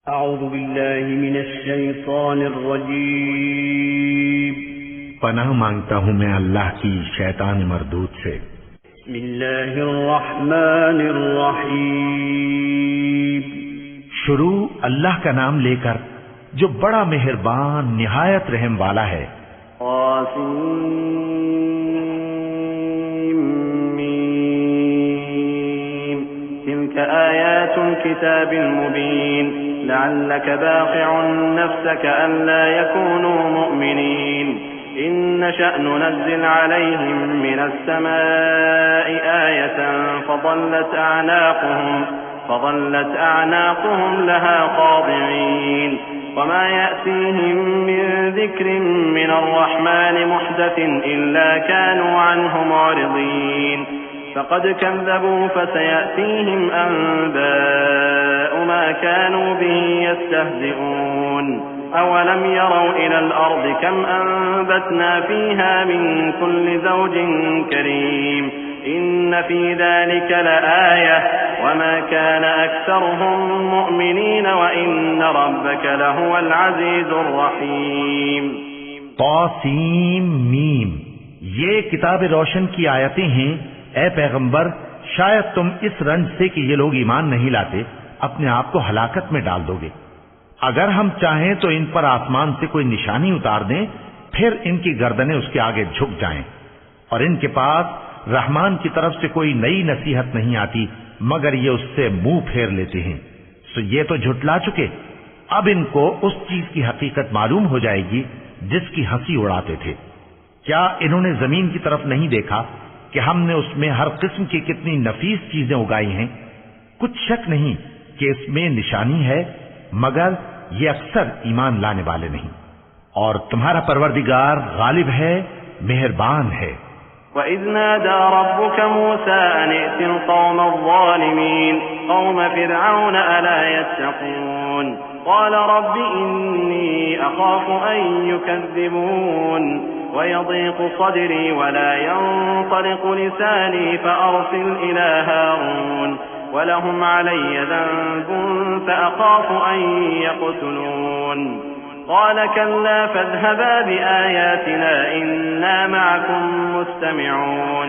अऊज़ु बिल्लाहि मिनश शैतानिर रजीम। पनाह मांगता हूँ मैं अल्लाह की शैतान मरदूद से। बिस्मिल्लाहिर रहमानिर रहीम। शुरू अल्लाह का नाम लेकर जो बड़ा मेहरबान निहायत रहम वाला है। तिल्क आयातुल किताबिल मुबीन लअल्लक बाक़िउन नफ्सक अल्ला यकूनू मुअमिनीन इन नशअ नुनज़्ज़िल अलैहिम मिनस समाई आयतन फज़ल्लत अअनाक़ुहुम लहा ख़ादिईन वमा यअतीहिम मिन ज़िक्रिन मिनर रहमान मुहदथिन इल्ला कानू अन्हु मुअरिज़ीन फ़क़द कज़्ज़बू फसयअतीहिम अंबाअु मा कानू बिही यस्तहज़िऊन अवलम यरौ इलल अर्दि कम अंबतना फ़ीहा मिन कुल्लि ज़ौजिन करीम इन्न फ़ी ज़ालिक लआयह वमा कान अक्सरुहुम मुअमिनीन व इन्न रब्बक लहुवल अज़ीज़ुर रहीम। तौसीम मीम, ये किताब रोशन की आयतें हैं। ए पैगंबर, शायद तुम इस रंज से कि ये लोग ईमान नहीं लाते अपने आप को हलाकत में डाल दोगे। अगर हम चाहें तो इन पर आसमान से कोई निशानी उतार दें, फिर इनकी गर्दनें उसके आगे झुक जाएं, और इनके पास रहमान की तरफ से कोई नई नसीहत नहीं आती मगर ये उससे मुंह फेर लेते हैं। सो ये तो झुटला चुके, अब इनको उस चीज की हकीकत मालूम हो जाएगी जिसकी हंसी उड़ाते थे। क्या इन्होंने जमीन की तरफ नहीं देखा कि हमने उसमें हर किस्म की कितनी नफीस चीजें उगाई हैं? कुछ शक नहीं कि इसमें निशानी है, मगर ये अक्सर ईमान लाने वाले नहीं। और तुम्हारा परवरदिगार गालिब है, मेहरबान है। वइज़ नादा रब्बुक मूसा अन इतिल क़ौमज़ ज़ालिमीन क़ौम फ़िरऔन अला यत्तक़ून क़ाल रब्बि इन्नी अख़ाफ़ु अन युकज़्ज़िबून वयज़ीक़ु सदरी वला यंतलिक़ु लिसानी फ़अरसिल इला हारून वलहुम अलय्य ज़न्बुन फ़अख़ाफ़ु अन यक़्तुलून क़ाल कल्ला फ़ाज़हबा बिआयातिना इन्ना मअकुम मुस्तमिऊन।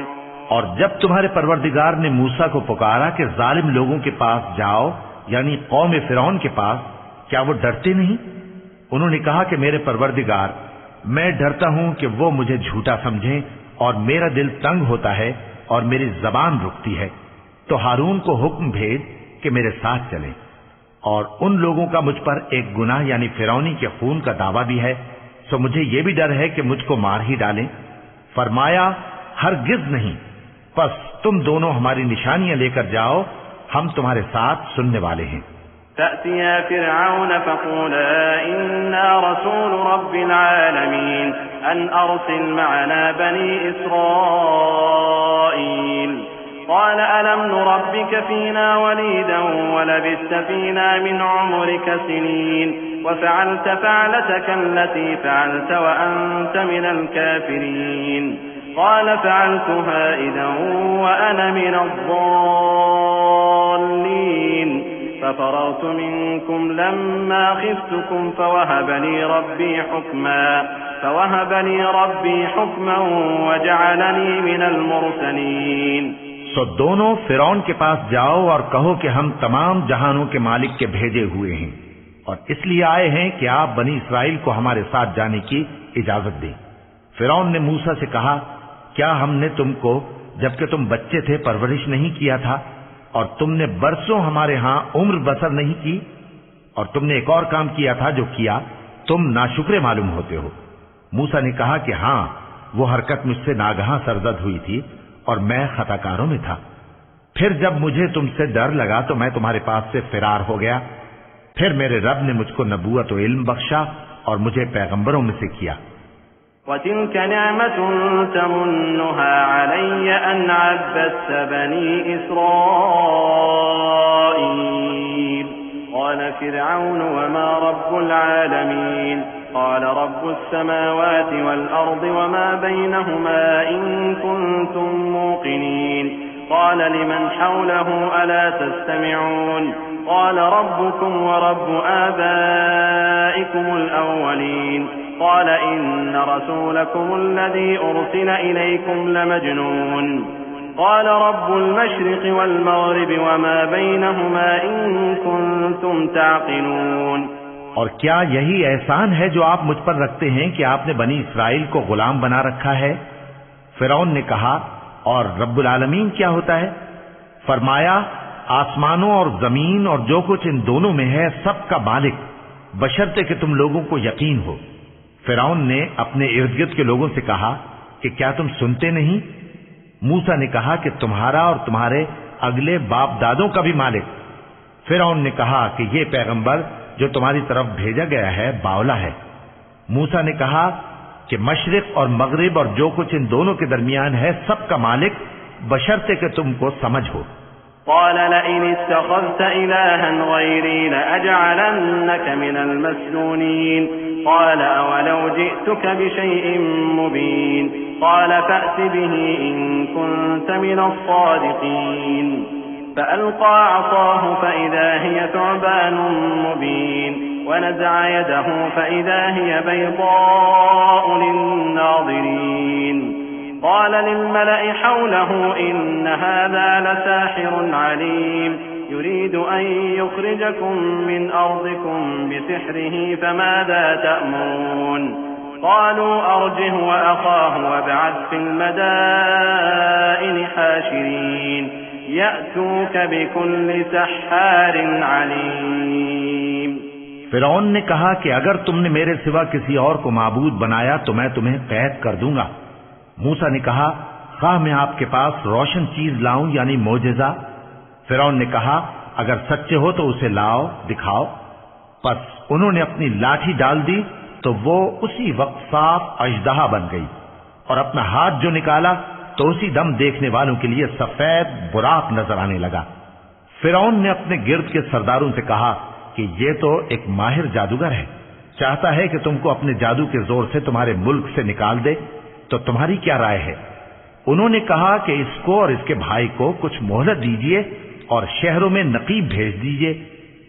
और जब तुम्हारे परवरदिगार ने मूसा को पुकारा कि जालिम लोगों के पास जाओ, यानी कौम फिरौन के पास, क्या वो डरते नहीं? उन्होंने कहा कि मेरे परवरदिगार, मैं डरता हूं कि वो मुझे झूठा समझें और मेरा दिल तंग होता है और मेरी जबान रुकती है। तो हारून को हुक्म भेज कि मेरे साथ चलें। और उन लोगों का मुझ पर एक गुनाह यानी फिरौनी के खून का दावा भी है, सो मुझे ये भी डर है कि मुझको मार ही डालें। फरमाया, हरगिज नहीं, बस तुम दोनों हमारी निशानियां लेकर जाओ, हम तुम्हारे साथ सुनने वाले हैं। तअतिया फ़िरऔन फ़क़ूला इन्ना रसूल रब्बिल आलमीन अन अरसिल मअना बनी इस्राईल क़ाल अलम नुरब्बिक फ़ीना वलीदन वलबिस्त फ़ीना मिन उम्रिक सिनीन वफ़अलत फ़अलतक अल्लती फ़अलत वअन्त मिनल काफ़िरीन क़ाल फ़अलतुहा इज़न वअना मिनज़्ज़ाल्लीन फ़फ़ररतु मिनकुम लम्मा ख़िफ़्तुकुम फ़वहब ली रब्बी हुक्मन वजअलनी मिनल मुरसलीन। सो दोनों फिरौन के पास जाओ और कहो कि हम तमाम जहानों के मालिक के भेजे हुए हैं और इसलिए आए हैं कि आप बनी इसराइल को हमारे साथ जाने की इजाजत दें। फिरौन ने मूसा से कहा, क्या हमने तुमको जबकि तुम बच्चे थे परवरिश नहीं किया था और तुमने बरसों हमारे यहाँ उम्र बसर नहीं की? और तुमने एक और काम किया था जो किया, तुम नाशुक्रे मालूम होते हो। मूसा ने कहा कि हाँ, वो हरकत मुझसे नागहां सरजद हुई थी और मैं खताकारों में था। फिर जब मुझे तुमसे डर लगा तो मैं तुम्हारे पास से फिरार हो गया। फिर मेरे रब ने मुझको नबूवत और इल्म बख्शा और मुझे पैगंबरों में से किया। वतिल्क निअमतुन तमुन्नुहा अलय्य अन अब्बदत बनी इस्राईल क़ाल फ़िरऔन वमा रब्बुल आलमीन क़ाल रब्बुस समावाति वल अर्दि वमा बैनहुमा इन कुन्तुम मूक़िनीन क़ाल लिमन हौलहु अला तस्तमिऊन قال ربكم ورب آبائكم الأولين قال إن رسولكم الذي أرسل إليكم لمجنون قال رب المشرق والمغرب وما بينهما إن كنتم تعقلون। और क्या यही एहसान है जो आप मुझ पर रखते हैं कि आपने बनी इसराइल को गुलाम बना रखा है? फिरौन ने कहा, और रब्बुल आलमीन क्या होता है? फरमाया, आसमानों और जमीन और जो कुछ इन दोनों में है सबका मालिक, बशर्ते कि तुम लोगों को यकीन हो। फिरौन ने अपने इर्द गिर्द के लोगों से कहा कि क्या तुम सुनते नहीं? मूसा ने कहा कि तुम्हारा और तुम्हारे अगले बाप दादों का भी मालिक। फिरौन ने कहा कि ये पैगंबर जो तुम्हारी तरफ भेजा गया है बावला है। मूसा ने कहा कि मशरिक और मगरिब और जो कुछ इन दोनों के दरमियान है सबका मालिक, बशर्ते कि तुमको समझ हो। قال لئن اتخذت إلها غيري لأجعلنك من المسجونين قال أولو جئتك بشيء مبين قال فأت به إن كنت من الصادقين فألقى عصاه فإذا هي ثعبان مبين ونزع يده فإذا هي بيضاء للناظرين قال للملأ حوله إن هذا لساحر عليم يريد أن يخرجكم من أرضكم بسحره فماذا تأمرون قالوا أرجه وأخاه وابعث في المدائن حاشرين يأتوك بكل سحار عليم। फिरौन ने कहा कि अगर तुमने मेरे सिवा किसी और को माबूद बनाया तो मैं तुम्हें कैद कर दूंगा। मूसा ने कहा, खाह मैं आपके पास रोशन चीज लाऊं यानी मोजेजा? फिरौन ने कहा, अगर सच्चे हो तो उसे लाओ, दिखाओ। बस उन्होंने अपनी लाठी डाल दी तो वो उसी वक्त साफ अजदहा बन गई, और अपना हाथ जो निकाला तो उसी दम देखने वालों के लिए सफेद बुराक नजर आने लगा। फिरौन ने अपने गिर्द के सरदारों से कहा कि ये तो एक माहिर जादूगर है, चाहता है कि तुमको अपने जादू के जोर से तुम्हारे मुल्क से निकाल दे, तो तुम्हारी क्या राय है? उन्होंने कहा कि इसको और इसके भाई को कुछ मोहलत दीजिए और शहरों में नकीब भेज दीजिए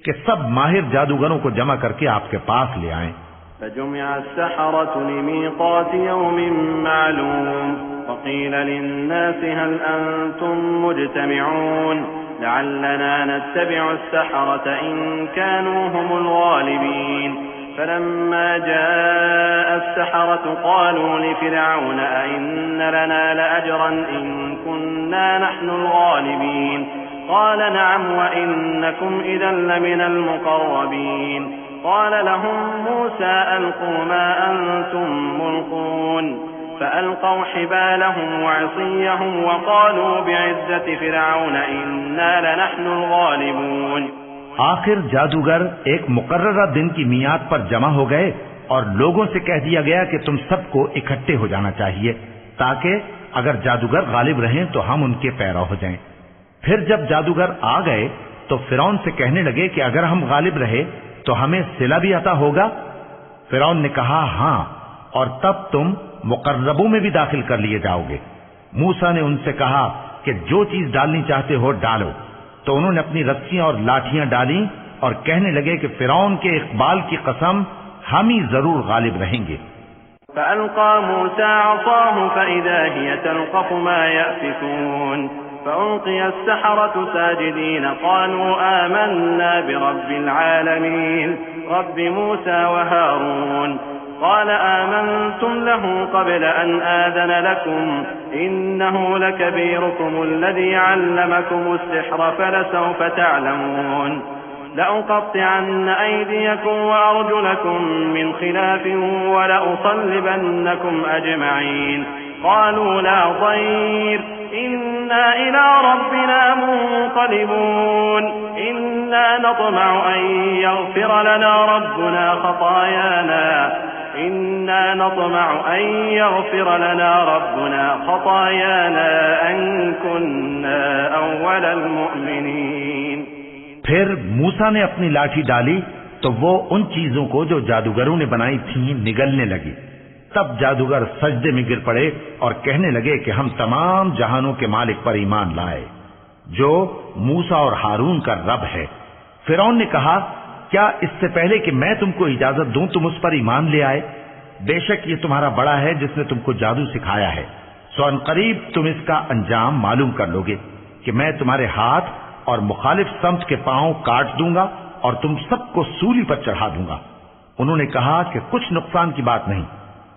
कि सब माहिर जादूगरों को जमा करके आपके पास ले आएं। فجمع السحرة لميقات يوم معلوم وقيل للناس هل أنتم مجتمعون لعلنا نتبع السحرة إن كانوا هم الغالبين فلما جاء السحرة قالوا لفرعون أئن لنا لأجرا إن كنا نحن الغالبين قال نعم وإنكم إذا لمن المقربين قال لهم موسى ألقوا ما أنتم ملقون فألقوا حبالهم وعصيهم وقالوا بعزة فرعون إنا لنحن الغالبون। आखिर जादूगर एक मुकर्ररा दिन की मियाद पर जमा हो गए और लोगों से कह दिया गया कि तुम सबको इकट्ठे हो जाना चाहिए ताकि अगर जादूगर गालिब रहें तो हम उनके पैरा हो जाएं। फिर जब जादूगर आ गए तो फिरौन से कहने लगे कि अगर हम गालिब रहे तो हमें सिला भी अता होगा? फिरौन ने कहा, हां, और तब तुम मुकर्रबों में भी दाखिल कर लिए जाओगे। मूसा ने उनसे कहा कि जो चीज डालनी चाहते हो डालो। तो उन्होंने अपनी रस्सियां और लाठियां डाली और कहने लगे कि फिरौन के इकबाल की कसम, हम ही जरूर गालिब रहेंगे। فألقى موسى عصاه فإذا هي تلقف ما يأفكون فألقي السحرة ساجدين قالوا آمنا برب العالمين رب موسى وهارون قال آمنتم له قبل أن آذن لكم إنه لكبيركم الذي علمكم السحر فلسوف تعلمون لأقطعن أيديكم وأرجلكم من خلاف ولأصلبنكم أجمعين قالوا لا ضير إنا إلى ربنا منقلبون إنا نطمع أن يغفر لنا ربنا خطايانا إنا نطمع أن يغفر لنا ربنا خطايانا أن كنا أول المؤمنين। फिर मूसा ने अपनी लाठी डाली तो वो उन चीजों को जो जादूगरों ने बनाई थीं निगलने लगी। तब जादूगर सजदे में गिर पड़े और कहने लगे कि हम तमाम जहानों के मालिक पर ईमान लाए जो मूसा और हारून का रब है। फिरौन ने कहा, क्या इससे पहले कि मैं तुमको इजाजत दूं तुम उस पर ईमान ले आए? बेशक ये तुम्हारा बड़ा है जिसने तुमको जादू सिखाया है। सो अनकरीब तुम इसका अंजाम मालूम कर लोगे कि मैं तुम्हारे हाथ और मुखालिफ समत के पांव काट दूंगा और तुम सबको सूली पर चढ़ा दूंगा। उन्होंने कहा कि कुछ नुकसान की बात नहीं,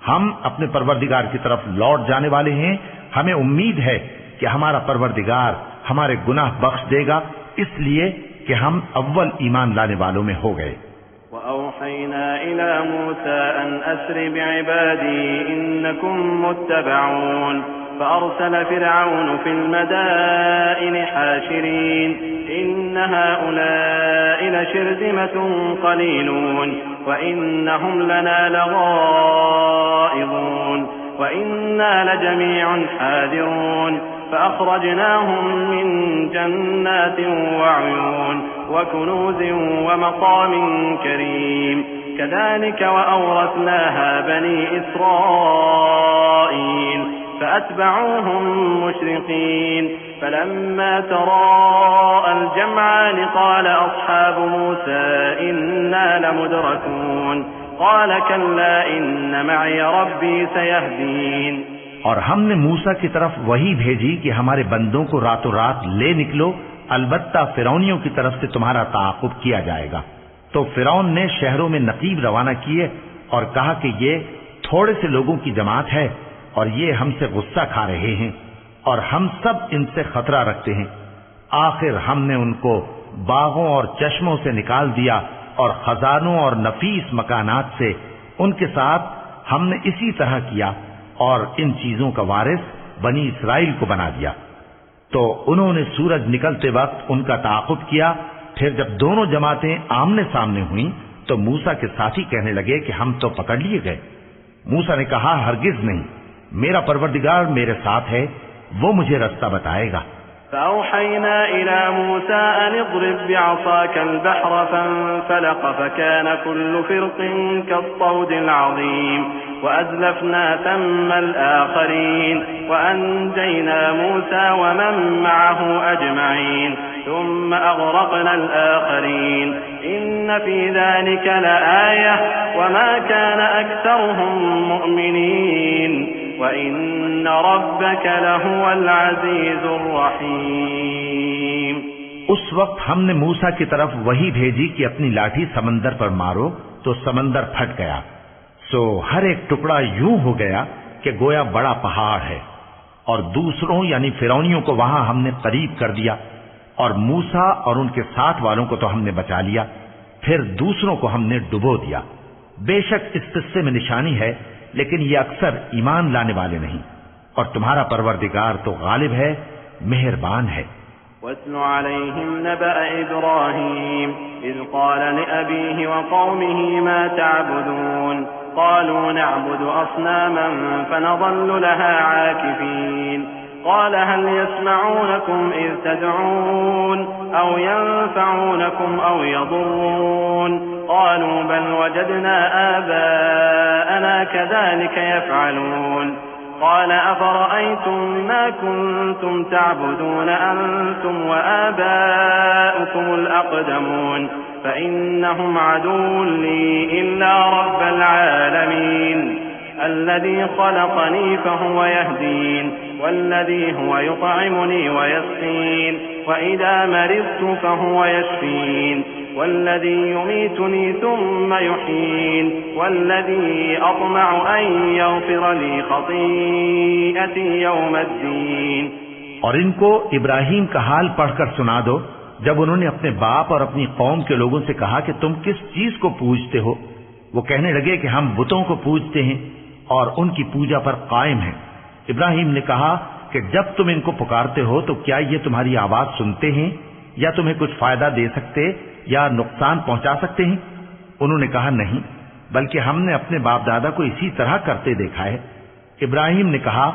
हम अपने परवरदिगार की तरफ लौट जाने वाले हैं। हमें उम्मीद है कि हमारा परवरदिगार हमारे गुनाह बख्श देगा, इसलिए कि हम अव्वल ईमान लाने वालों में हो गए। वअौहैना इला मूसा अन अस्रि बिइबादी इन्नकुम मुत्तबऊन فأرسل فرعون في المدائن حاشرين إن هؤلاء لشرذمة قليلون وإنهم لنا لغائظون وإنا لجميع حاذرون فأخرجناهم من جنات وعيون وكنوز ومقام كريم كذلك وأورثناها بني إسرائيل فأتبعوهم مشرقين فلما تراءى الجمعان قال أصحاب موسى إنا لمدركون قال كلا إن معي ربي سيهدين। और हमने मूसा की तरफ वही भेजी कि हमारे बंदों को रातों रात ले निकलो, अलबत्ता फिरौनियों की तरफ से तुम्हारा ताक़ुब किया जाएगा। तो फिरौन ने शहरों में नकीब रवाना किए और कहा कि ये थोड़े से लोगों की जमात है और ये हमसे गुस्सा खा रहे हैं और हम सब इनसे खतरा रखते हैं। आखिर हमने उनको बागों और चश्मों से निकाल दिया और खजानों और नफीस मकानात से उनके साथ हमने इसी तरह किया और इन चीजों का वारिस बनी इसराइल को बना दिया। तो उन्होंने सूरज निकलते वक्त उनका ताक़ुब किया। फिर जब दोनों जमातें आमने सामने हुई तो मूसा के साथी कहने लगे कि हम तो पकड़ लिए गए। मूसा ने कहा, हरगिज नहीं, मेरा परवरदिगार मेरे साथ है, वो मुझे रास्ता बताएगा। فأوحينا إلى موسى أن اضرب بعصاك البحر فانفلق فكان كل فرق كالطود العظيم وأزلفنا ثم الآخرين وأنجينا موسى ومن معه أجمعين ثم أغرقنا الآخرين إن في ذلك لآية وما كان أكثرهم مؤمنين وإن ربك لهو العزيز الرحيم। उस वक्त हमने मूसा की तरफ वही भेजी कि अपनी लाठी समंदर पर मारो, तो समंदर फट गया। सो हर एक टुकड़ा यूं हो गया कि गोया बड़ा पहाड़ है। और दूसरों यानी फिरौनियों को वहां हमने करीब कर दिया और मूसा और उनके साथ वालों को तो हमने बचा लिया, फिर दूसरों को हमने डुबो दिया। बेशक इस किस्से में निशानी है, लेकिन ये अक्सर ईमान लाने वाले नहीं, और तुम्हारा परवरदिगार तो गालिब है, मेहरबान है। واتل عليهم نبأ إبراهيم إذ قال لأبيه وقومه ما تعبدون قالوا نعبد أصناما فنظل لها عاكفين قال هل يسمعونكم إذ تدعون أو ينفعونكم أو يضرون قالوا بل وجدنا آباءنا كذلك يفعلون قال أفرأيتم ما كنتم تعبدون أنتم وآباؤكم الأقدمون فإنهم عدو لي إلا رب العالمين الذي خلقني فهو يهدين والذي هو يطعمني ويسقين وإذا مرضت فهو يشفين والذي يميتني ثم يحيين والذي أطمع أن يغفر لي خطيئتي يوم الدين। और इनको इब्राहिम का हाल पढ़कर सुना दो जब उन्होंने अपने बाप और अपनी कौम के लोगों से कहा कि तुम किस चीज को पूजते हो। वो कहने लगे कि हम बुतों को पूजते हैं और उनकी पूजा पर कायम हैं। इब्राहिम ने कहा कि जब तुम इनको पुकारते हो तो क्या ये तुम्हारी आवाज सुनते हैं या तुम्हें कुछ फायदा दे सकते या नुकसान पहुंचा सकते हैं? उन्होंने कहा, नहीं, बल्कि हमने अपने बाप दादा को इसी तरह करते देखा है। इब्राहिम ने कहा,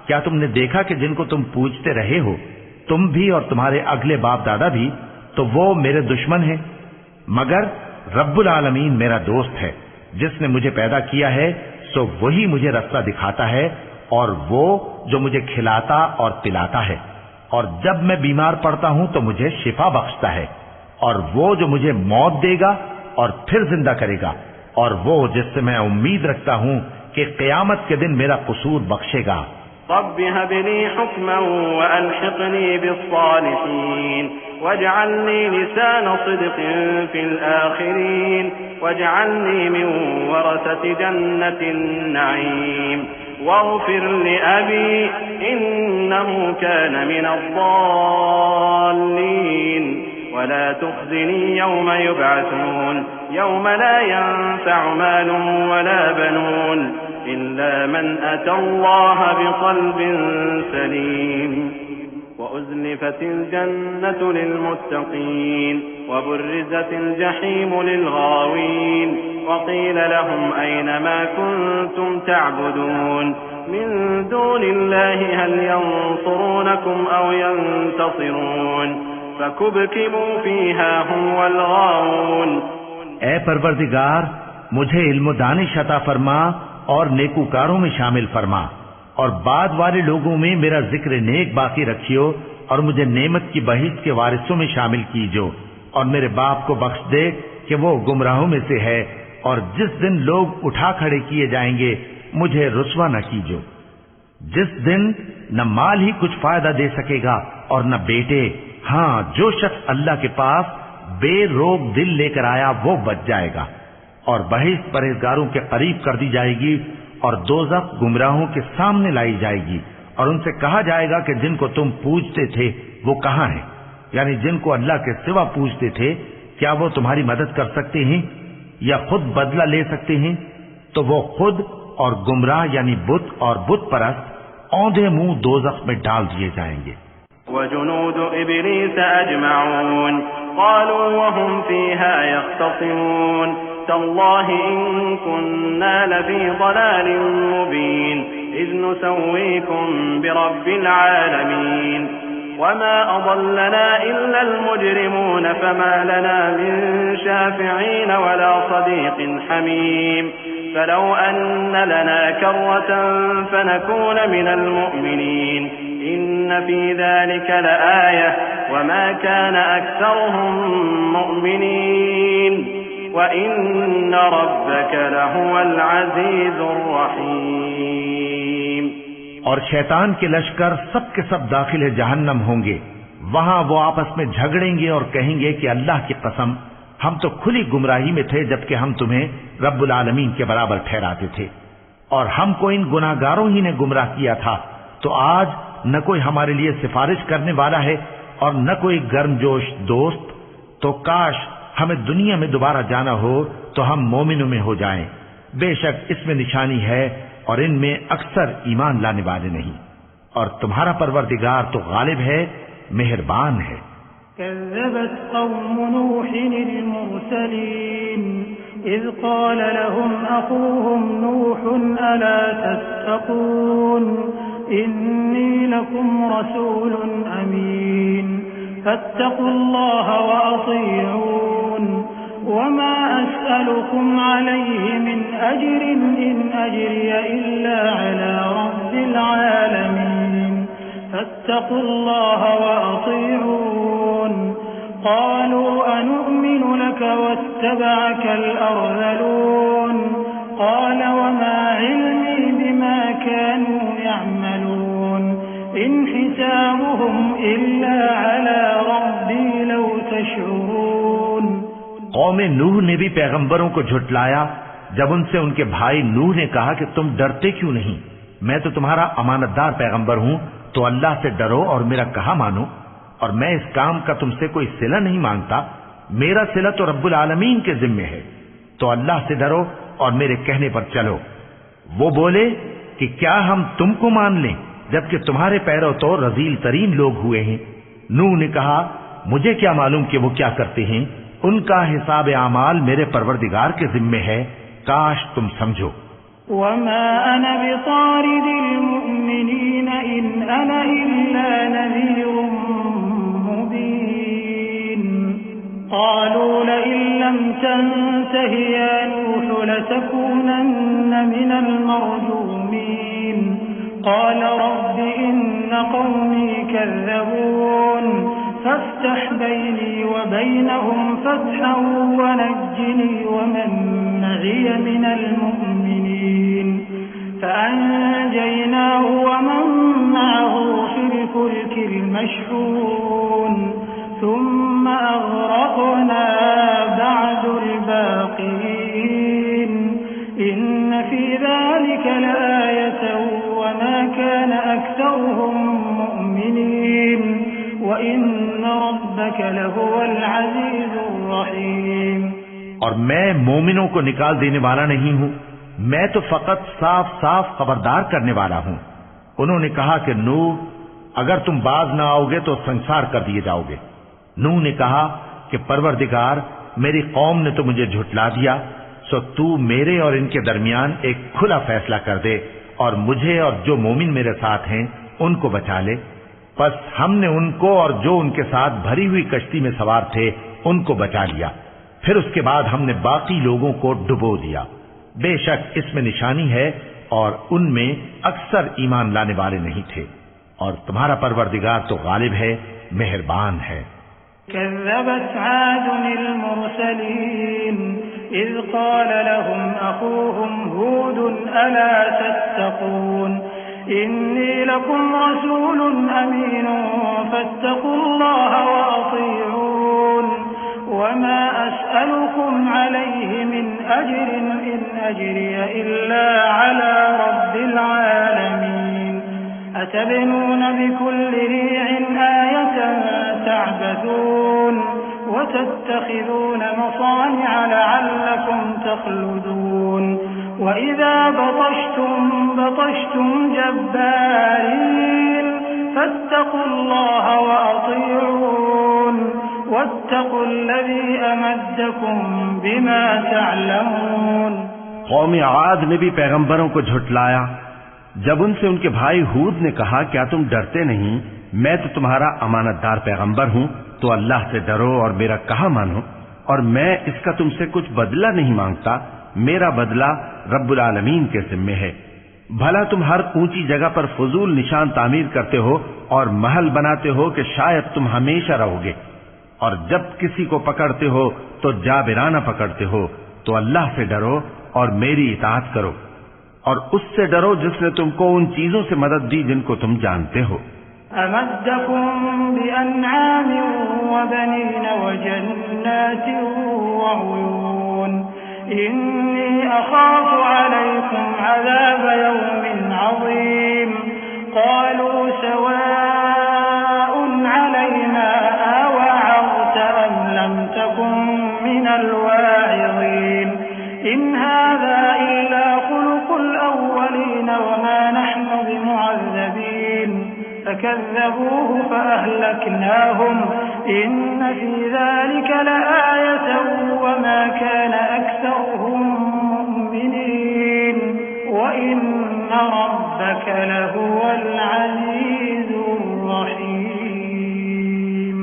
क्या तुमने देखा कि जिनको तुम पूजते रहे हो, तुम भी और तुम्हारे अगले बाप दादा भी, तो वो मेरे दुश्मन हैं, मगर रब्बुल आलमीन मेरा दोस्त है। जिसने मुझे पैदा किया है सो वही मुझे रास्ता दिखाता है और वो जो मुझे खिलाता और पिलाता है, और जब मैं बीमार पड़ता हूं तो मुझे शिफा बख्शता है, और वो जो मुझे मौत देगा और फिर जिंदा करेगा, और वो जिससे मैं उम्मीद रखता हूँ कि क़यामत के दिन मेरा कसूर बख्शेगा। रब्बि हबली हुक्मन व अल्हिक़नी बिस्सालिहीन वजअलनी लिसान सिद्क़िन फिल आखिरीन वजअलनी मिन वरसति जन्नतिन नईम वग़फिर लिअबी इन्नहु कान मिनज़ ज़ाल्लीन वला तुख़ज़िनी यौम युबअसून यौम ला यंफ़अु मालुन वला बनून इल्ला मन अतल्लाह बिक़ल्बिन सलीम वउज़्लिफ़तिल जन्नतु लिलमुत्तक़ीन वबुर्रिज़तिल जहीमु लिलग़ावीन वक़ील लहुम ऐन मा कुन्तुम तअबुदून मिन दूनिल्लाहि हल यंसुरूनकुम औ यंतसिरून फकुबकिबू फ़ीहा हुम वल गावून। ऐ परवरदिगार, मुझे इल्म दानिश अता फरमा और नेकूकारों में शामिल फरमा, और बाद वाले लोगों में मेरा जिक्र नेक बाकी रखियो, और मुझे नेमत की बहिश्त के वारिसों में शामिल कीजो, और मेरे बाप को बख्श दे कि वो गुमराहों में से है, और जिस दिन लोग उठा खड़े किए जाएंगे मुझे रुस्वा न कीजो, जिस दिन न माल ही कुछ फायदा दे सकेगा और न बेटे। हाँ, जो शख्स अल्लाह के पास बेरोग दिल लेकर आया वो बच जाएगा, और बहिश्त परहेजगारों के करीब कर दी जाएगी, और दोज़ख गुमराहों के सामने लाई जाएगी, और उनसे कहा जाएगा कि जिनको तुम पूजते थे वो कहाँ हैं, यानी जिनको अल्लाह के सिवा पूजते थे, क्या वो तुम्हारी मदद कर सकते हैं या खुद बदला ले सकते हैं? तो वो खुद और गुमराह यानी बुत और बुत परस्त औंधे मुंह दोज़ख में डाल दिए जाएंगे। वजुनूद इब्लीस अजमऊन क़ालू वहुम फ़ीहा यख़्तसिमून तल्लाहि इन कुन्ना लफ़ी ज़लालिन मुबीन इज़ नुसव्वीकुम बिरब्बिल आलमीन वमा अज़ल्लना इल्लल मुजरिमून फमा लना मिन शाफ़िईन वला सदीक़िन हमीम फलौ अन्न लना कर्रतन फनकून मिनल मुअमिनीन इन्न फी ज़ालिका लआयह वमा कान अक्सरुहुम मुअमिनीन व इन्न रब्बक लहुवल अज़ीज़ुर रहीम। और शैतान के लश्कर सब के सब दाखिल जहन्नम होंगे। वहां वो आपस में झगड़ेंगे और कहेंगे कि अल्लाह की कसम, हम तो खुली गुमराही में थे जबकि हम तुम्हें रब्बुल आलमीन के बराबर ठहराते थे, और हमको इन गुनाहगारों ही ने गुमराह किया था। तो आज न कोई हमारे लिए सिफारिश करने वाला है और न कोई गर्मजोश दोस्त। तो काश हमें दुनिया में दोबारा जाना हो तो हम मोमिनों में हो जाएं। बेशक इसमें निशानी है और इनमें अक्सर ईमान लाने वाले नहीं, और तुम्हारा परवरदिगार तो गालिब है, मेहरबान है। कज़्ज़बत क़ौमु नूहिन अल-मुरसलीन इज़ क़ाल लहुम अख़ूहुम नूहुन अला तत्तक़ून इन्नी लकुम रसूलुन अमीन फत्तक़ुल्लाह व अतीऊन वमा अस्अलुकुम अलैहि मिन अज्रिन इन अज्रिय इल्ला अला रब्बिल आलमीन फत्तक़ुल्लाह व अतीऊन क़ालू अनु'मिनु लक वत्तबअकल अर्ज़लून क़ाल वमा इल्मी बिमा कानू यअमलून इन हिसाबुहुम इल्ला अला रब्बी लौ तशऊरून। कौमे नूह ने भी पैगंबरों को झुटलाया जब उनसे उनके भाई नूह ने कहा कि तुम डरते क्यों नहीं, मैं तो तुम्हारा अमानतदार पैगंबर हूं, तो अल्लाह से डरो और मेरा कहा मानो, और मैं इस काम का तुमसे कोई सिला नहीं मांगता, मेरा सिला तो रब्बुल आलमीन के जिम्मे है, तो अल्लाह से डरो और मेरे कहने पर चलो। वो बोले कि क्या हम तुमको मान लें जबकि तुम्हारे पैरों तो रजील तरीन लोग हुए हैं। नूह ने कहा, मुझे क्या मालूम कि वो क्या करते हैं, उनका हिसाब आमाल मेरे परवरदिगार के जिम्मे है, काश तुम समझो। वमा अना बितारिदिल मुमिनीन इन अना इल्ला नज़ीरुम मुबीन क़ालू लइन लम तंतहि या नूह लतकूनन्न मिनल मरजूमीन क़ाल रब्बि इन्न क़ौमी कज़्ज़बून فافتح بيني وبينهم فتحا ونجني ومن معي من المؤمنين فأنجيناه ومن معه في الفلك المشحون ثم أغرقنا بعد الباقين إن في ذلك لآية وما كان أكثرهم مؤمنين وإن ربك لهو العزيز الرحيم। और मैं मोमिनों को निकाल देने वाला नहीं हूँ, मैं तो फकत साफ साफ खबरदार करने वाला हूँ। उन्होंने कहा कि नूह, अगर तुम बाज ना आओगे तो संसार कर दिए जाओगे। नूह ने कहा कि परवरदिगार, मेरी कौम ने तो मुझे झुठला दिया, सो तू मेरे और इनके दरमियान एक खुला फैसला कर दे और मुझे और जो मोमिन मेरे साथ हैं उनको बचा ले। बस हमने उनको और जो उनके साथ भरी हुई कश्ती में सवार थे उनको बचा लिया। फिर उसके बाद हमने बाकी लोगों को डुबो दिया। बेशक इसमें निशानी है और उनमें अक्सर ईमान लाने वाले नहीं थे, और तुम्हारा परवरदिगार तो गालिब है, मेहरबान है। كذبت عاد المرسلين إذ قال لهم أخوهم هود ألا تتقون إني لكم رسول أمين فاتقوا الله وأطيعون وما أسألكم عليه من أجر إن أجري إلا على رب العالمين أتبنون بكل ريع آية تعبثون وتتخذون مصانع لعلكم تخلدون وإذا بطشتم جبارين فاتقوا الله وأطيعون واتقوا الذي أمدكم بما تعلمون। कौम आद ने भी पैगंबरों को झुठलाया जब उनसे उनके भाई हूद ने कहा, क्या तुम डरते नहीं, मैं तो तुम्हारा अमानतदार पैगंबर हूँ, तो अल्लाह से डरो और मेरा कहा मानो, और मैं इसका तुमसे कुछ बदला नहीं मांगता, मेरा बदला रब्बुल आलमीन के जिम्मे है। भला तुम हर ऊंची जगह पर फजूल निशान तामीर करते हो और महल बनाते हो कि शायद तुम हमेशा रहोगे, और जब किसी को पकड़ते हो तो जाबिराना पकड़ते हो, तो अल्लाह से डरो और मेरी इताअत करो, और उससे डरो जिसने तुमको उन चीजों से मदद दी जिनको तुम जानते हो। अमद्दकुम बिअनआम वबनीन वजन्नात वउयून इन्नी अखाफु अलैकुम अज़ाब यौमिन अज़ीम क़ालू सवाउन अलैना अवअज़त अम लम तकुन मिनल वाइज़ीन इन हाज़ा इल्ला खुलुकुल अव्वलीन वमा नहनु बिमुअज़्ज़बीन فكذبوه فأهلكناهم إن في ذلك لآية وما كان أكثرهم مؤمنين وإن ربك لهو العزيز الرحيم।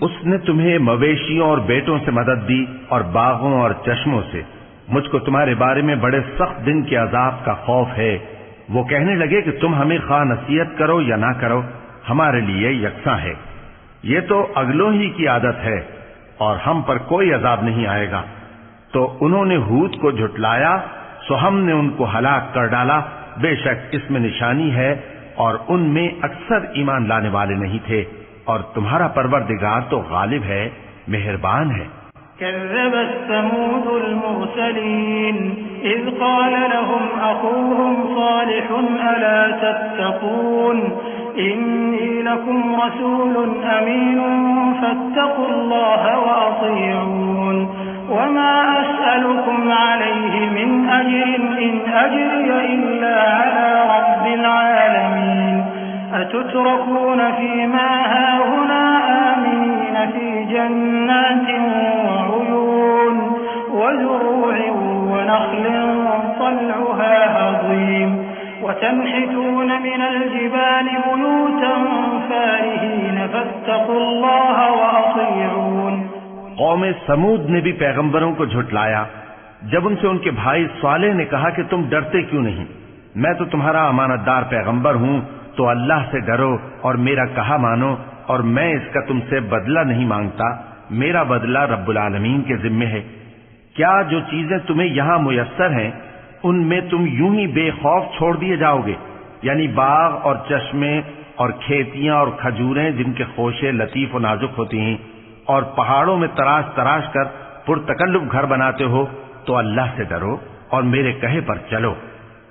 उसने तुम्हें मवेशियों और बेटों से मदद दी और बागों और चश्मों से। मुझको तुम्हारे बारे में बड़े सख्त दिन के अजाब का खौफ है। वो कहने लगे कि तुम हमें खा नसीहत करो या ना करो, हमारे लिए यकसा है। ये तो अगलों ही की आदत है और हम पर कोई अजाब नहीं आएगा। तो उन्होंने हूद को झुठलाया, सो हमने उनको हलाक कर डाला। बेशक इसमें निशानी है और उनमें अक्सर ईमान लाने वाले नहीं थे, और तुम्हारा परवरदिगार तो गालिब है, मेहरबान है। كذبت ثمود المرسلين إذ قال لهم أخوهم صالح ألا تتقون إني لكم رسول أمين فاتقوا الله وأطيعون وما أسألكم عليه من أجر إن أجري إلا على رب العالمين أتتركون فيما هاهنا آمنين في جنات وعيون وزروع ونخل طلعها هضيم وتنحتون من الجبال بيوتا فارهين فاتقوا الله وأطيعون। कौम समूद ने भी पैगंबरों को झुठलाया जब उनसे उनके भाई स्वालेह ने कहा कि तुम डरते क्यों नहीं, मैं तो तुम्हारा अमानतदार पैगंबर हूँ, तो अल्लाह से डरो और मेरा कहा मानो, और मैं इसका तुमसे बदला नहीं मांगता, मेरा बदला रब्बुल आलमीन के जिम्मे है। क्या जो चीजें तुम्हें यहां मुयस्सर हैं उनमें तुम यूं ही बेखौफ छोड़ दिए जाओगे? यानी बाग और चश्मे और खेतियां और खजूरें जिनके खोशे लतीफ और नाजुक होती हैं, और पहाड़ों में तराश तराश कर पुरतकल्लुफ घर बनाते हो, तो अल्लाह से डरो और मेरे कहे पर चलो।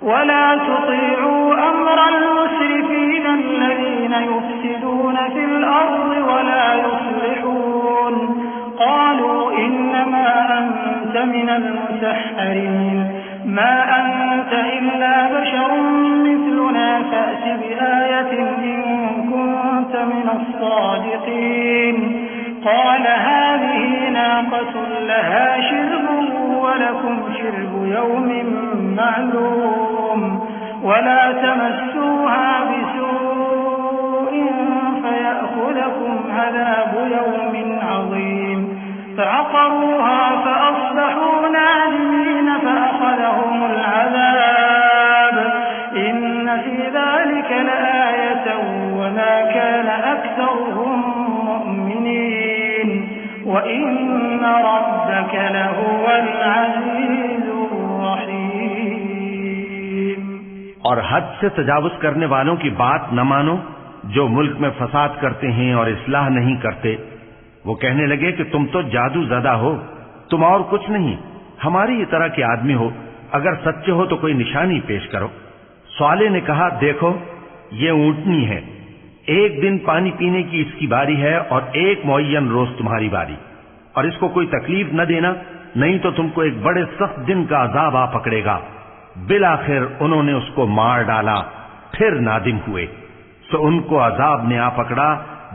वला तुतीउ अम्रल मुस्रिफीन अल्लज़ीन युफ्सिदून फिल अर्ज़ि वला युस्लिहून क़ालू इन्नमा अंत मिनल मुसहहरीन मा अंत इल्ला बशरुन मिस्लुना फ़अति बिआयतिन इन कुन्त मिनस सादिक़ीन क़ाल हाज़िही नाक़तुन लहा शिर्बुन वलकुम शिर्बु यौमिन मालूम वला तमस्सूहा बिसूइन फयअख़ुज़कुम अज़ाबु यौमिन अज़ीम फअक़रूहा फअस्बहू नादिमीन फअख़ज़हुमुल अज़ाब इन्न फ़ी ज़ालिक लआयतन वमा कान अक्सरुहुम मुअ्मिनीन वइन्न रब्बक लहुवल अज़ीज़ुर रहीम। और हद से तजावुज करने वालों की बात न मानो, जो मुल्क में फसाद करते हैं और इस्लाह नहीं करते। वो कहने लगे कि तुम तो जादू ज़दा हो, तुम और कुछ नहीं, हमारी ही तरह के आदमी हो, अगर सच्चे हो तो कोई निशानी पेश करो। स्वाले ने कहा, देखो ये ऊंटनी है, एक दिन पानी पीने की इसकी बारी है और एक मुअय्यन रोज तुम्हारी बारी, और इसको कोई तकलीफ न देना, नहीं तो तुमको एक बड़े सख्त दिन का अजाब आ पकड़ेगा। बिलाखिर उन्होंने उसको मार डाला, फिर नादिम हुए, सो उनको अजाब ने आ पकड़ा।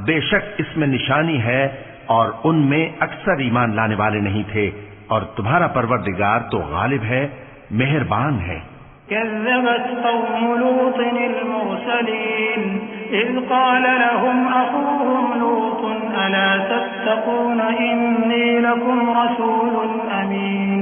बेशक इसमें निशानी है और उनमें अक्सर ईमान लाने वाले नहीं थे, और तुम्हारा परवरदिगार तो गालिब है, मेहरबान है। कज़्ज़बत क़ौमु लूतिन अल-मुरसलीन इज़ क़ाल लहुम अख़ूहुम लूतुन अला तत्तक़ून इन्नी लकुम रसूलुन अमीन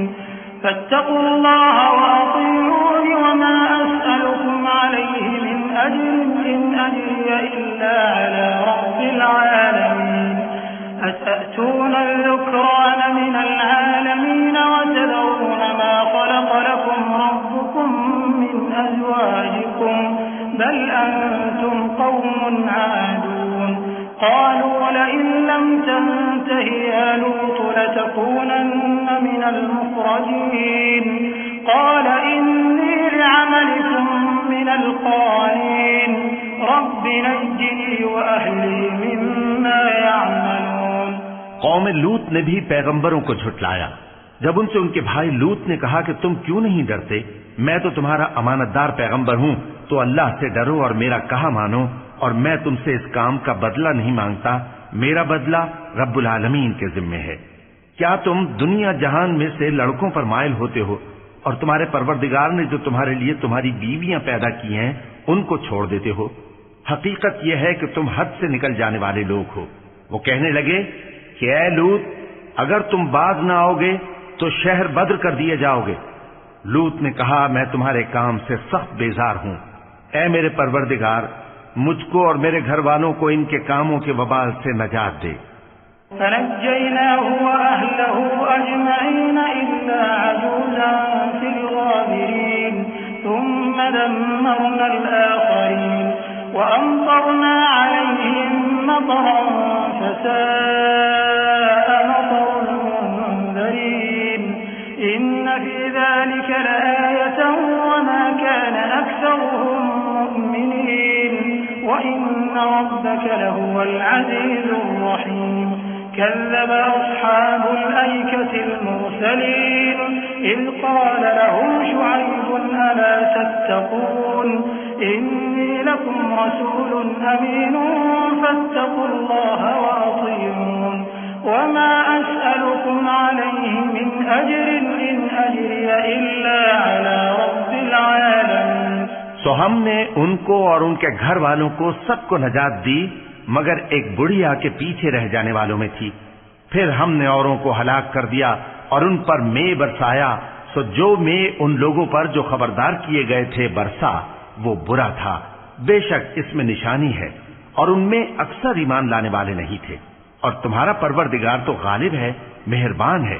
फत्तक़ुल्लाह वअतीऊनी वमा अस्अलुकुम अलैहि मिन अज्रिन इन अज्रिय इल्ला अला रब्बिल आलमीन अतअतून अज़्ज़ुक्रान मिनल आलमीन वतदऊन मा ख़लक़ लकुम रब्बुकुम मिन अज़वाजिकुम बल अंतुम क़ौमुन आदून क़ालू लइन लम तंतहि या लूत लतकूनन्न मिनल मुख़रजीन क़ाल इन्नी लिअमलिकुम मिनल क़ालीन रब्बि नज्जिनी व अहली मिम्मा यअमलून। कौम लूत ने भी पैगंबरों को झुटलाया। जब उनसे उनके भाई लूत ने कहा कि तुम क्यों नहीं डरते, मैं तो तुम्हारा अमानतदार पैगंबर हूं, तो अल्लाह से डरो और मेरा कहा मानो, और मैं तुमसे इस काम का बदला नहीं मांगता, मेरा बदला रब्बुल आलमीन के जिम्मे है। क्या तुम दुनिया जहान में से लड़कों पर माइल होते हो, और तुम्हारे परवरदिगार ने जो तुम्हारे लिए तुम्हारी बीवियां पैदा की हैं उनको छोड़ देते हो? हकीकत यह है कि तुम हद से निकल जाने वाले लोग हो। वो कहने लगे कि ऐ लूत, अगर तुम बाज न आओगे तो शहर बद्र कर दिए जाओगे। लूत ने कहा, मैं तुम्हारे काम से सख्त बेजार हूं। ऐ मेरे परवरदिगार, मुझको और मेरे घर वालों को इनके कामों के वबाल से नजात दे। फनज्जयनाहु व अहलहु अजमईन इल्ला अजूज़न फिल गाबिरीन थुम्मा दम्मरनल आखरीन व अमतरना अलैहिम मतरन फसाअ मतरुल मुंज़रीन इन्न फी ज़ालिका लआयतन व मा कान अक्सरुहुम मुअ्मिनीन व इन्न रब्बका लहुवल अज़ीज़ुर रहीम। كذب أصحاب الأيكة المرسلين إذ قال لهم شعيب ألا تتقون إني لكم رسول أمين فاتقوا الله وأطيعون وما أسألكم عليه من أجر إن أجري إلا على رب العالمين। सो हमने उनको और उनके घर वालों को सबको नजात दी, मगर एक बुढ़िया के पीछे रह जाने वालों में थी। फिर हमने औरों को हलाक कर दिया और उन पर मे बरसाया। सो जो मे उन लोगों पर जो खबरदार किए गए थे बरसा, वो बुरा था। बेशक इसमें निशानी है और उनमें अक्सर ईमान लाने वाले नहीं थे। और तुम्हारा परवरदिगार तो गालिब है, मेहरबान है।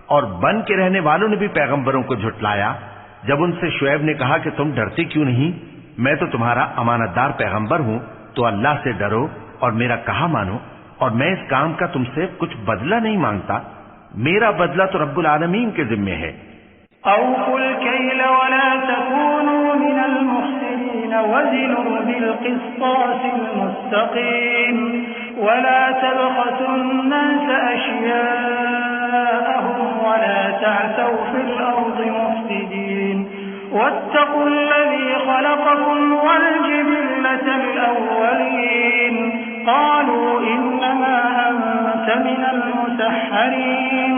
और बन के रहने वालों ने भी पैगंबरों को झुटलाया जब उनसे शुएब ने कहा कि तुम डरते क्यों नहीं, मैं तो तुम्हारा अमानतदार पैगंबर हूं, तो अल्लाह से डरो और मेरा कहा मानो, और मैं इस काम का तुमसे कुछ बदला नहीं मांगता, मेरा बदला तो रब्बुल आलमीन के जिम्मे है। औफुल कैल वला तकूनू मिनल मुख्सिरीन वज़िनू बिल क़िस्तासिल मुस्तक़ीम वला तबख़सुन नास अश्याअहुम वला तअसौ फिल अर्ज़ि मुफ़्सिदीन वत्तक़ुल्लज़ी ख़लक़कुम वल जिबिल्लतल अव्वलीन क़ालू इन्नमा अंत मिनल मुसह्हरीन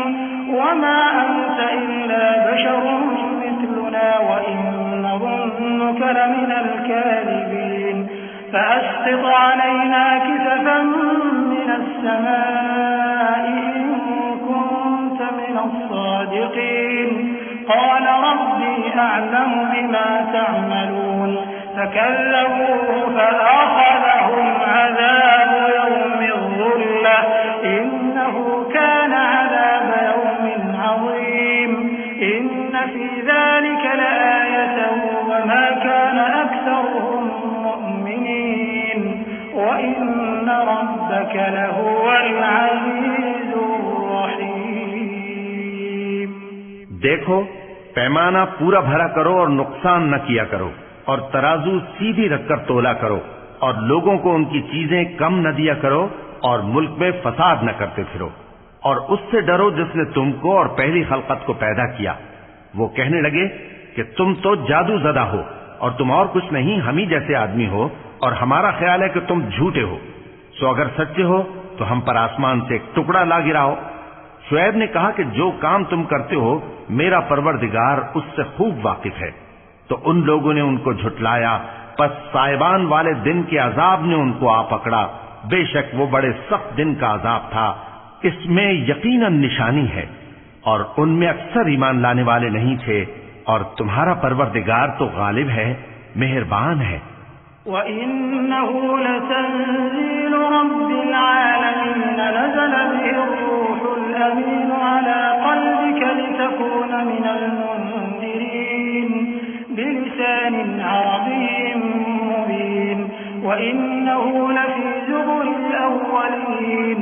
वमा अंत इल्ला बशरुम मिथलुना व इन नज़ुन्नुक लमिनल काज़िबीन फ़अस्क़ित अलैना किसफन मिनस समाइ इन कुन्त मिनस सादिक़ीन क़ाल रब्बी अअलमु बिमा तअमलून फकज़्ज़बूहु फअख़ज़हुम अज़ाबु यौमिज़ ज़ुल्लह इन्नहु कान अज़ाब यौमिन अज़ीम इन्न फ़ी ज़ालिक लआयतन वमा कान अक्सरुहुम मुअ्मिनीन व इन्न रब्बक लहुवल अज़ीज़ुर रहीम। देखो, पैमाना पूरा भरा करो और नुकसान न किया करो, और तराजू सीधी रखकर तोला करो, और लोगों को उनकी चीजें कम न दिया करो, और मुल्क में फसाद न करते फिरो। और उससे डरो जिसने तुमको और पहली खलकत को पैदा किया। वो कहने लगे कि तुम तो जादू ज़दा हो और तुम और कुछ नहीं, हम ही जैसे आदमी हो, और हमारा ख्याल है कि तुम झूठे हो। सो अगर सच्चे हो तो हम पर आसमान से एक टुकड़ा ला गिराओ। शुएब ने कहा कि जो काम तुम करते हो मेरा परवरदिगार उससे खूब वाकिफ है। तो उन लोगों ने उनको झुटलाया, बस साइबान वाले दिन के अजाब ने उनको आ पकड़ा। बेशक वो बड़े सख्त दिन का अजाब था, इसमें यकीनन निशानी है, और उनमें अक्सर ईमान लाने वाले नहीं थे। और तुम्हारा परवरदिगार तो गालिब है, मेहरबान है। वइन्नहु लतंज़ीलु रब्बिल आलमीन नज़ल बिहिर्रूहुल अमीन अला क़ल्बिक लितकून मिनल मुन्ज़िरीन बिलिसानिन अरबिय्यिन मुबीन वइन्नहु लफ़ी ज़ुबुरिल अव्वलीन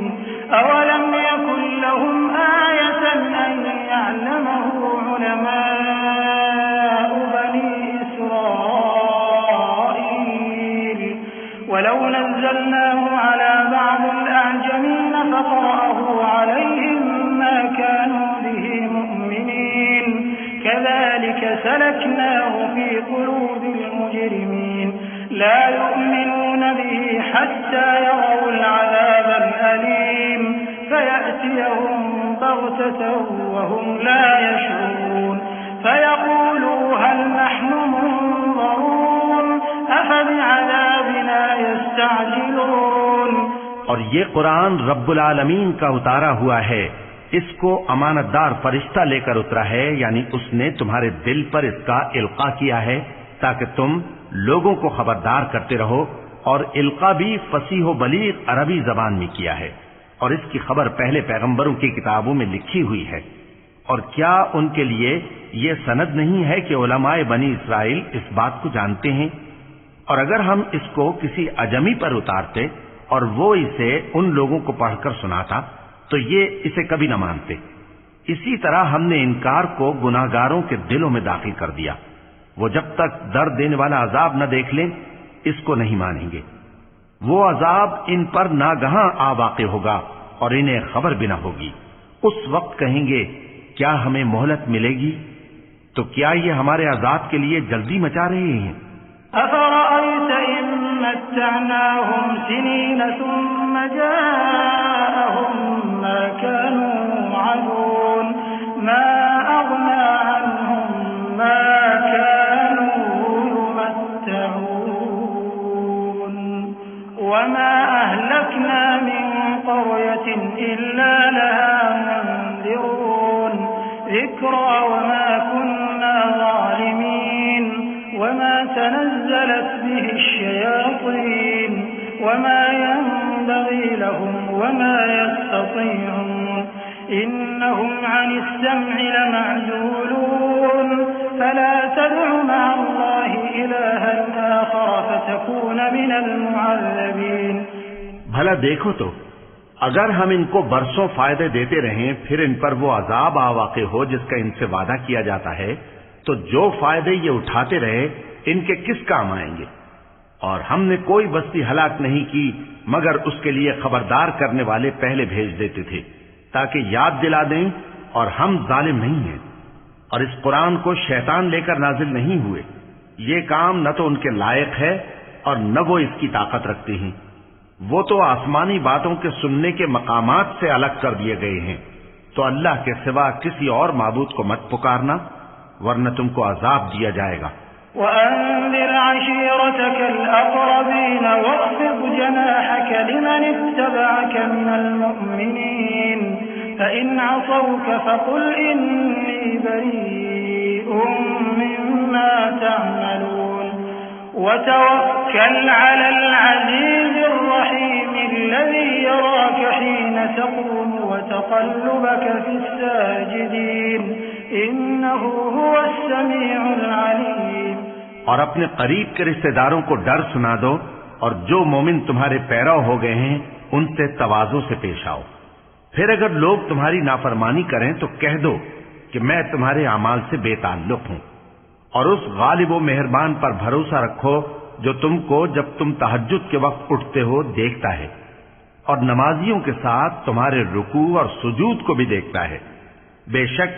अवलम यकुन लहुम आयतन अन यअलमहु उलमाउ बनी इस्राईल वलौ नज़्ज़लनाहु अला बअदिल अअजमीन फ़क़रअहु अलैहिम मा कानू बिहि मुअ्मिनीन कज़ालिक सलकनाहु फ़ी क़ुलूबिल मुजरिमीन ला यु'मिनून बिहि हत्ता यरौल अज़ाबल अलीम फयअतियहुम बग़ततन वहुम ला यशऊरून फयक़ूलू हल नहनु मुनज़रून अफ़बिअज़ाबिना यस्तअजिलून। और ये कुरान रब्बुल आलमीन का उतारा हुआ है, इसको अमानतदार फरिश्ता लेकर उतरा है, यानी उसने तुम्हारे दिल पर इसका इल्का किया है ताकि तुम लोगों को खबरदार करते रहो। और इल्का भी फसीह बलीग अरबी जबान में किया है, और इसकी खबर पहले पैगंबरों की किताबों में लिखी हुई है। और क्या उनके लिए ये सनद नहीं है कि उलमाए बनी इस्राइल इस बात को जानते हैं? और अगर हम इसको किसी अजमी पर उतारते और वो इसे उन लोगों को पढ़कर सुनाता तो ये इसे कभी न मानते। इसी तरह हमने इनकार को गुनाहगारों के दिलों में दाखिल कर दिया। वो जब तक दर्द देने वाला अजाब न देख लें इसको नहीं मानेंगे। वो अजाब इन पर नागहां आ वाक़े होगा और इन्हें खबर भी न होगी। उस वक्त कहेंगे क्या हमें मोहलत मिलेगी? तो क्या ये हमारे अजाब के लिए जल्दी मचा रहे हैं? अफ़रअयत इन मत्तअनाहुम सिनीन सुम्म जाअहुम मा कानू युअदून मा अग़ना अन्हुम मा कानू युमत्तऊन वमा अहलकना मिन क़रयतिन इल्ला लहा मुन्ज़िरून ज़िक्रा वमा कुन्ना ज़ालिमीन वमा तनज़्ज़लत बिहि अश्शयातीन वमा يستطيعون إنهم عن السمع لمعزولون فلا تدع مع الله إلها آخر فتكون من المعذبين। भला देखो तो अगर हम इनको बरसों फायदे देते रहें फिर इन पर वो अजाब आवाक़े हो जिसका इनसे वादा किया जाता है, तो जो फायदे ये उठाते रहे इनके किस काम आएंगे। और हमने कोई बस्ती हलाक नहीं की मगर उसके लिए खबरदार करने वाले पहले भेज देते थे ताकि याद दिला दें, और हम जालिम नहीं हैं। और इस कुरान को शैतान लेकर नाजिल नहीं हुए। ये काम न तो उनके लायक है और न वो इसकी ताकत रखते हैं। वो तो आसमानी बातों के सुनने के मकामात से अलग कर दिए गए हैं। तो अल्लाह के सिवा किसी और माबूद को मत पुकारना वरना तुमको अजाब दिया जाएगा। वअन्दिर अशीरतकल अक़रबीन वख़्फ़िज़ जनाहक लिमन इत्तबअक मिनल मुअ्मिनीन फ़इन असौक फ़क़ुल इन्नी बरीउम मिम्मा तअमलून वतवक्कल अलल अज़ीज़िर रहीम अल्लज़ी यराक हीन तक़ूम वतक़ल्लुबक फ़िस्साजिदीन इन्नहु हुवस समीउल अलीम। और अपने करीब के रिश्तेदारों को डर सुना दो और जो मोमिन तुम्हारे पैरव हो गए हैं उनसे तवाज़ो से पेश आओ। फिर अगर लोग तुम्हारी नाफरमानी करें तो कह दो कि मैं तुम्हारे अमाल से बेताल्लुक हूं। और उस गालिब व मेहरबान पर भरोसा रखो जो तुमको जब तुम तहज्जुद के वक्त उठते हो देखता है और नमाजियों के साथ तुम्हारे रुकू और सुजूद को भी देखता है। बेशक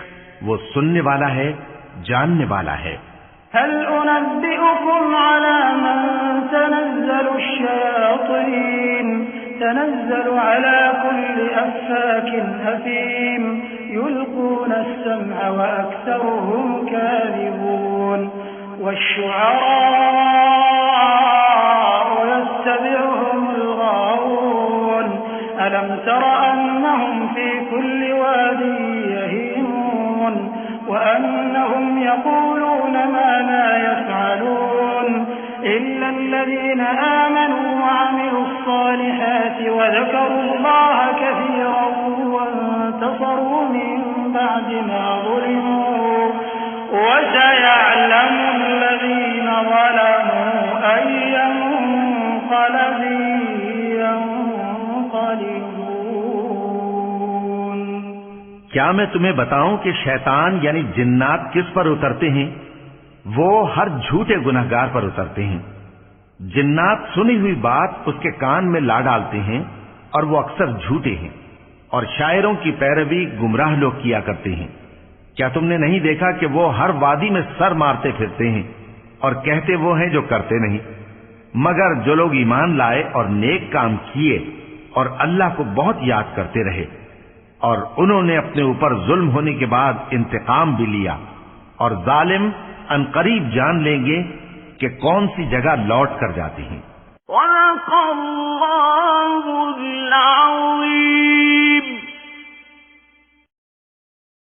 वो सुनने वाला है, जानने वाला है। हल उनब्बिउकुम अला मन तनज़्ज़लु अश्शयातीन तनज़्ज़लु अला कुल्ली अफ़्फ़ाकिन असीम युल्क़ून अस्समअ व अक्सरुहुम काज़िबून वश्शुअराअ यत्तबिउहुमुल गावून अलम तर अन्नहुम फी कुल्ली वादिन यहीमून वअन्नहुम यक़ूलून मा ला यफ़अलून इल्ला الذين آمنوا وعملوا الصالحات وذكروا الله كثيرا وانتصروا من بعد ما ظلموا وسيعلم الذين ظلموا أي منقلب ينقلبون। क्या मैं तुम्हें बताऊं कि शैतान यानी जिन्नात किस पर उतरते हैं? वो हर झूठे गुनहगार पर उतरते हैं। जिन्नात सुनी हुई बात उसके कान में ला डालते हैं और वो अक्सर झूठे हैं और शायरों की पैरवी गुमराह लोग किया करते हैं। क्या तुमने नहीं देखा कि वो हर वादी में सर मारते फिरते हैं और कहते वो हैं जो करते नहीं। मगर जो लोग ईमान लाए और नेक काम किए और अल्लाह को बहुत याद करते रहे और उन्होंने अपने ऊपर जुल्म होने के बाद इंतकाम भी लिया, और जालिम अनकरीब जान लेंगे कि कौन सी जगह लौट कर जाती हैं।